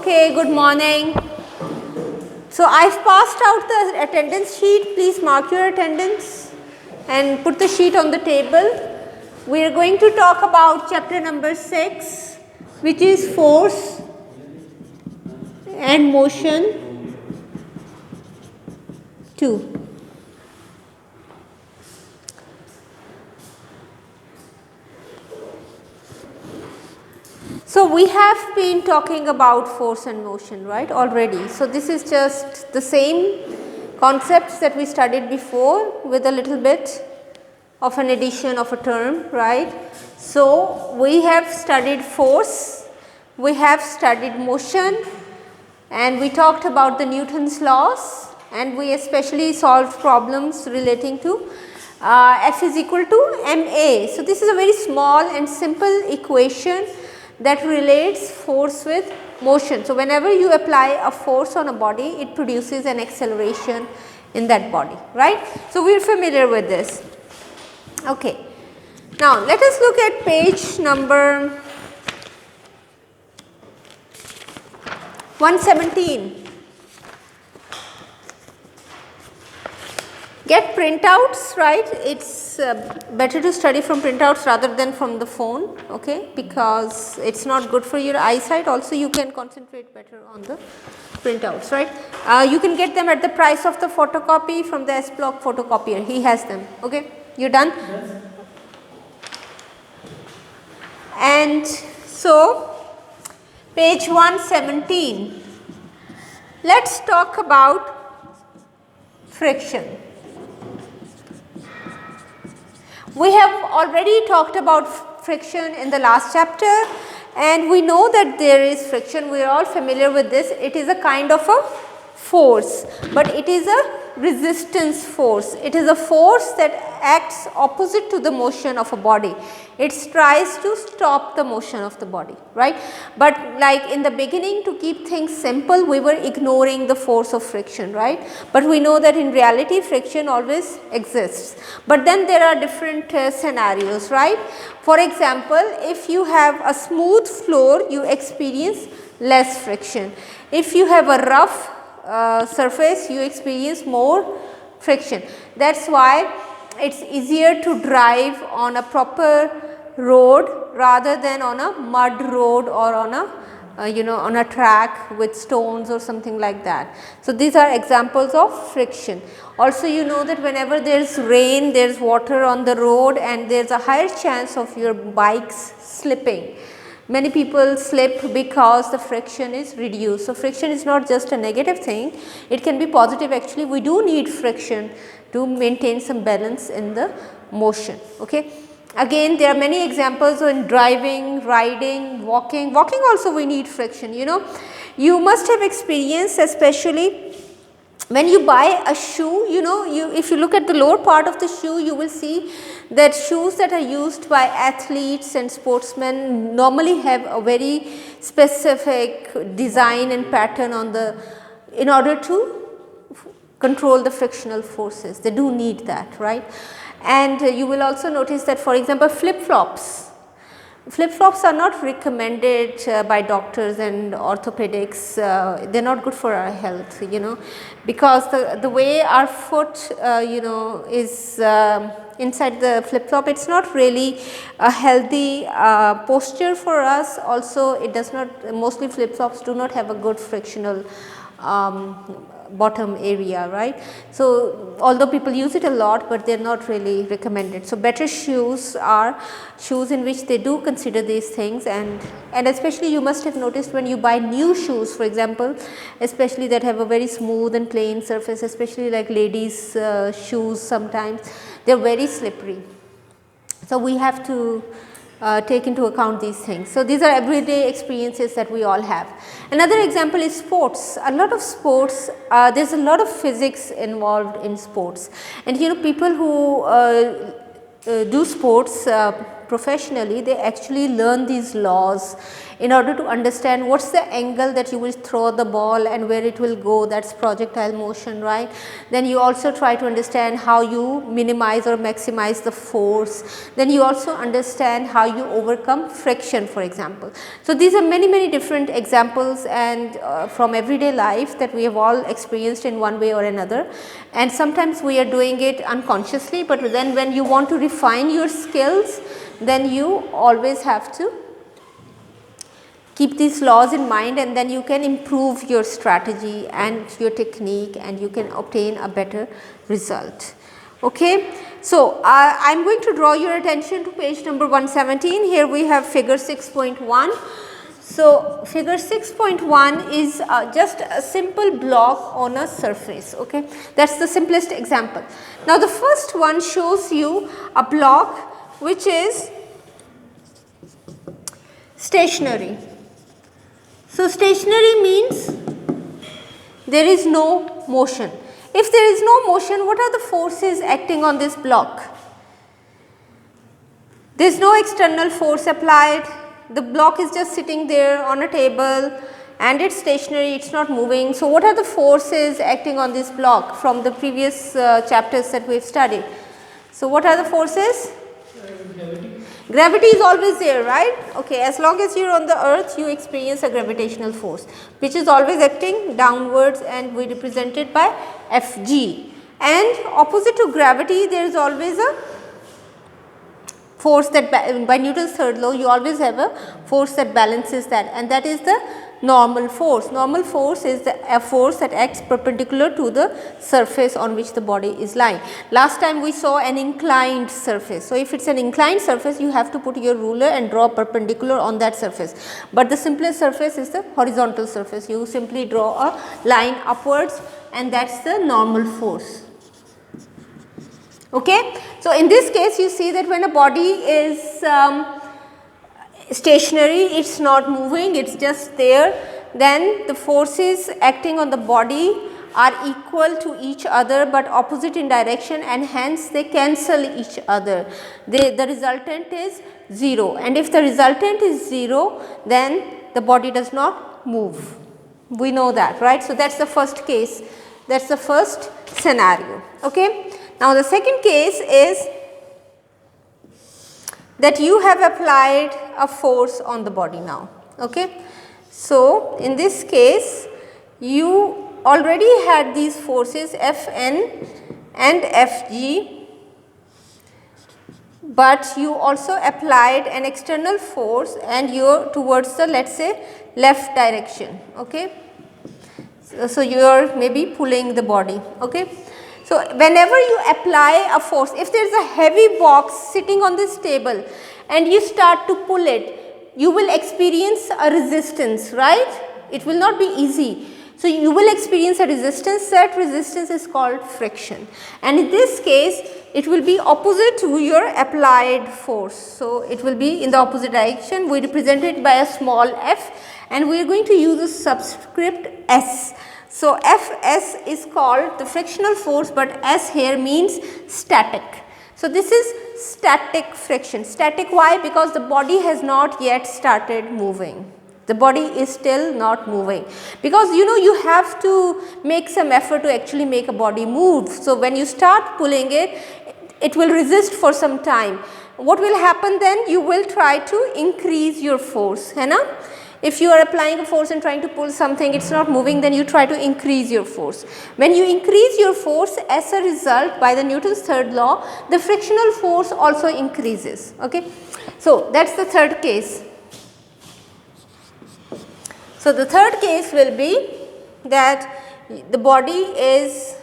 Okay, good morning. So, I have passed out the attendance sheet. Please mark your attendance and put the sheet on the table. We are going to talk about chapter number 6, which is force and motion 2. So, we have been talking about force and motion, right, already. So, this is just the same concepts that we studied before with a little bit of an addition of a term, right. So, we have studied force, we have studied motion, and we talked about the Newton's laws, and we especially solved problems relating to F is equal to ma. So, this is a very small and simple equation that relates force with motion. So, whenever you apply a force on a body, it produces an acceleration in that body, right. So, we are familiar with this. Okay. Now, let us look at page number 117. Get printouts, right. It is better to study from printouts rather than from the phone, okay, because it is not good for your eyesight. Also, you can concentrate better on the printouts, right. You can get them at the price of the photocopy from the S Block photocopier. He has them, okay. You are done? Yes. And so, page 117, let us talk about friction. We have already talked about friction in the last chapter, and we know that there is friction. We are all familiar with this. It is a kind of a force, but it is a resistance force. It is a force that acts opposite to the motion of a body. It tries to stop the motion of the body, right. But like in the beginning, to keep things simple, we were ignoring the force of friction, right. But we know that in reality friction always exists. But then there are different scenarios, right. For example, if you have a smooth floor, you experience less friction. If you have a rough surface, you experience more friction. That is why it is easier to drive on a proper road rather than on a mud road or on a on a track with stones or something like that. So, these are examples of friction. Also, you know that whenever there is rain, there is water on the road and there is a higher chance of your bikes slipping. Many people slip because the friction is reduced. So, friction is not just a negative thing, it can be positive. Actually, we do need friction to maintain some balance in the motion. Okay. Again, there are many examples in driving, riding, walking. Walking also we need friction, You must have experienced, especially when you buy a shoe, if you look at the lower part of the shoe, you will see that shoes that are used by athletes and sportsmen normally have a very specific design and pattern in order to control the frictional forces. They do need that, right. And you will also notice that, for example, flip-flops are not recommended by doctors and orthopedics. They are not good for our health, because the way our foot is inside the flip-flop, it is not really a healthy posture for us. Also, it does not, mostly flip-flops do not have a good frictional bottom area, right. So, although people use it a lot, but they are not really recommended. So, better shoes are shoes in which they do consider these things, and especially you must have noticed when you buy new shoes, for example, especially that have a very smooth and plain surface, especially like ladies shoes, sometimes they are very slippery. So, we have to take into account these things. So, these are everyday experiences that we all have. Another example is sports. A lot of sports, there is a lot of physics involved in sports, and people who do sports professionally, they actually learn these laws in order to understand what's the angle that you will throw the ball and where it will go, that's projectile motion, right. Then you also try to understand how you minimize or maximize the force. Then you also understand how you overcome friction, for example. So these are many different examples and from everyday life that we have all experienced in one way or another, and sometimes we are doing it unconsciously, but then when you want to refine your skills, then you always have to keep these laws in mind, and then you can improve your strategy and your technique and you can obtain a better result. Okay. So, I am going to draw your attention to page number 117. Here we have figure 6.1. So, figure 6.1 is just a simple block on a surface, okay. That is the simplest example. Now, the first one shows you a block which is stationary. So, stationary means there is no motion. If there is no motion, what are the forces acting on this block? There is no external force applied, the block is just sitting there on a table and it is stationary, it is not moving. So, what are the forces acting on this block from the previous chapters that we have studied? So, what are the forces? Gravity is always there, right? Okay, as long as you are on the earth, you experience a gravitational force which is always acting downwards and we represent it by Fg. And opposite to gravity, there is always a force that by Newton's third law, you always have a force that balances that, and that is the normal force. Normal force is a force that acts perpendicular to the surface on which the body is lying. Last time we saw an inclined surface. So, if it is an inclined surface, you have to put your ruler and draw perpendicular on that surface. But the simplest surface is the horizontal surface. You simply draw a line upwards and that is the normal force. Okay. So, in this case you see that when a body is stationary, it is not moving, it is just there, then the forces acting on the body are equal to each other, but opposite in direction, and hence they cancel each other. The resultant is 0, and if the resultant is 0, then the body does not move. We know that, right. So, that is the first case, that is the first scenario. Okay. Now, the second case is that you have applied a force on the body now. Okay. So, in this case you already had these forces Fn and Fg, but you also applied an external force and you are towards the, let us say, left direction. Okay. So, you are maybe pulling the body. Okay. So, whenever you apply a force, if there is a heavy box sitting on this table and you start to pull it, you will experience a resistance, right? It will not be easy. So, you will experience a resistance, that resistance is called friction, and in this case it will be opposite to your applied force. So, it will be in the opposite direction. We represent it by a small f and we are going to use a subscript s. So, Fs is called the frictional force, but S here means static. So, this is static friction. Static why? Because the body has not yet started moving. The body is still not moving, because you have to make some effort to actually make a body move. So, when you start pulling it, it will resist for some time. What will happen then? You will try to increase your force, hai na? If you are applying a force and trying to pull something, it is not moving, then you try to increase your force. When you increase your force, as a result, by the Newton's third law, the frictional force also increases. Okay. So, that is the third case. So, the third case will be that the body is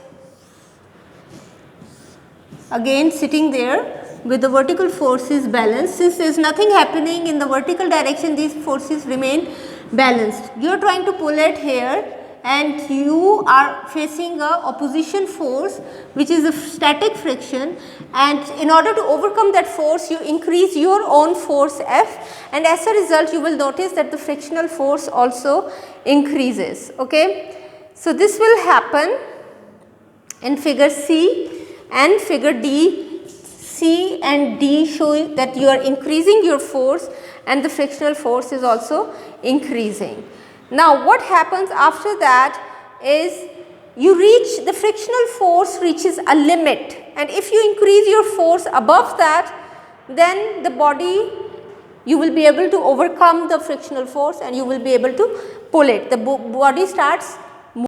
again sitting there with the vertical forces balanced. Since there is nothing happening in the vertical direction, these forces remain balanced. You are trying to pull it here and you are facing a opposition force which is a static friction, and in order to overcome that force you increase your own force F, and as a result you will notice that the frictional force also increases. Okay. So, this will happen in figure C and figure D. C and D show that you are increasing your force and the frictional force is also increasing. Now what happens after that is you reach the frictional force reaches a limit, and if you increase your force above that, then the body, you will be able to overcome the frictional force and you will be able to pull it. The body starts